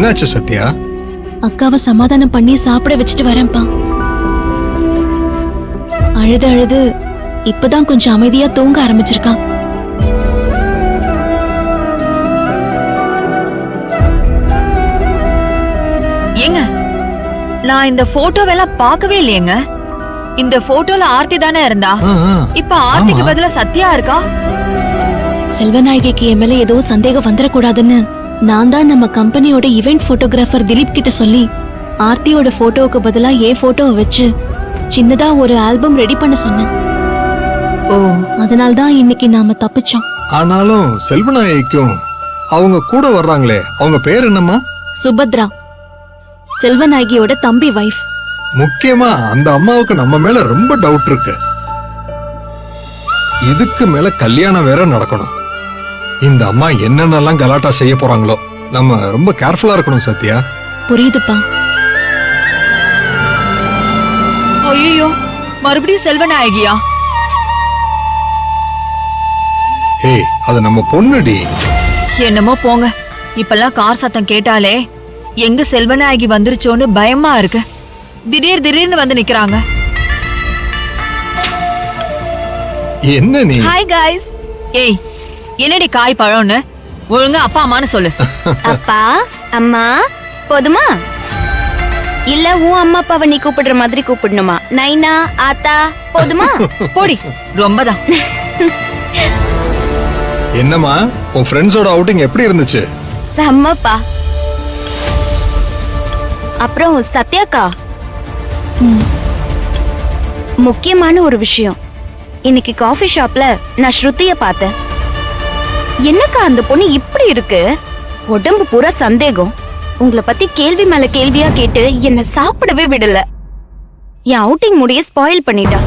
என்னாச்சு சத்யா? அக்காவை சமாதானம் பண்ணி சாப்பிட வச்சுட்டு வரேன்ப்பா. அழுது அழுது இப்பதான் கொஞ்சம் அமைதியா தூங்க ஆரம்பிச்சிருக்கா. ஏங்க, நான் இந்த போட்டோவெல்லாம் பார்க்கவே இல்லையேங்க. இந்த போட்டோல ஆர்த்தி தானே இருந்தா, இப்ப ஆர்த்திக்கு பதிலா சத்யா இருக்கா? செல்வநாயகிக்கு என் மேல ஏதோ சந்தேகம் வந்துடக்கூடாதுன்னு நான் தான் நம்ம கம்பெனியோட இவெண்ட் போட்டோகிராஃபர் திலீப் கிட்ட சொல்லி ஆர்த்தியோட போட்டோவுக்கு பதிலா என் போட்டோவை வச்சு சின்னதா ஒரு ஆல்பம் ரெடி பண்ண சொன்னேன். ஓ, அதனால்தான் இன்னைக்கு நாம தப்பிச்சோம். ஆனாலும் செல்வநாயகிக்கும் அவங்க கூட வர்றாங்களே, அவங்க பேர் என்னம்மா? சுபத்ரா, செல்வநாயகியோட தம்பி வைஃப். முக்கியமா அந்த அம்மாவுக்கு நம்ம மேல ரொம்ப டவுட் இருக்கு. இதுக்கு மேல கல்யாணம் வேற நடக்கணும். இந்த அம்மா என்னென்னலாம் கலாட்டா செய்ய போறாங்களோ, நம்ம ரொம்ப கேர்ஃபுல்லா இருக்கணும் சத்யா. புரியுதுப்பா. ஐயோ, மறுபடியும் செல்வநாயகியா? ஏய், அது நம்ம பொண்ணுடி. என்னமோ போங்க. இப்பெல்லாம் கார் சத்தம் கேட்டாலே எங்க செல்வநாயகி வந்துருச்சோன்னு பயமா இருக்கு. திடீர்னு வந்து நிக்கிறாங்க. என்ன நீ? Hi guys. ஏய், என்னடி காய் பழம்னு ஒழுங்கா அப்பா அம்மான்னு சொல்லு. அப்பா அம்மா போதுமா? இல்ல உன் அம்மா அப்பாவை நீ கூப்பிடுற மாதிரி கூப்பிடணுமா? நைனா ஆத்தா போதுமா? போடி, ரொம்பதான். என்னம்மா, உன் ஃப்ரெண்ட்ஸோட அவுட்டிங் எப்படி இருந்துச்சு? செம்மப்பா. அப்புறம் சத்யாக்கா, முக்கியமான ஒரு விஷயம். இன்னைக்கு காஃபி ஷாப்ல நான் ஸ்ருதிய பார்த்தேன். என்னக்கா அந்த பொண்ணு இப்படி இருக்கு? உடம்பு பூரா சந்தேகம். உங்களை பத்தி கேள்வி மேல கேள்வியா கேட்டு என்ன சாப்பிடவே விடல. என் அவுட்டிங் முடிய ஸ்பாயில் பண்ணிட்டா.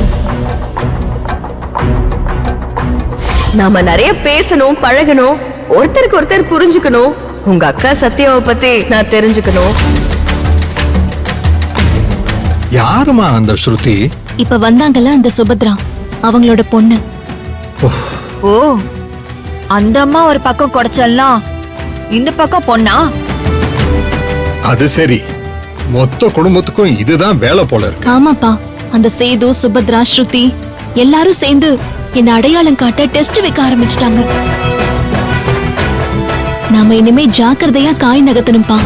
நாம நிறைய பேசணும், பழகணும், ஒருத்தருக்கு ஒருத்தர் புரிஞ்சுக்கணும். உங்க அக்கா சத்யாவை பத்தி நான் தெரிஞ்சுக்கணும். யாருமா அந்த ஸ்ருதி? இப்ப வந்தாங்கல்ல அந்த சுபத்ரா, அவங்களோட பொண்ணு. ஓ, அந்த அம்மா ஒரு பக்கம் குடைச்சல்லாம், இந்த பக்கம் பொண்ணா? அது சரி, மொத்த குடும்பத்துக்கும் இதுதான் வேலை போல இருக்கு. ஆமாப்பா, அந்த சேது, சுபத்ரா, ஸ்ருதி எல்லாரும் சேர்ந்து என்ன அடையாளம் காட்ட டெஸ்ட் வைக்க ஆரம்பிச்சிட்டாங்க. நாம இனிமே ஜாக்கிரதையா காய் நகர்த்தணும்பா.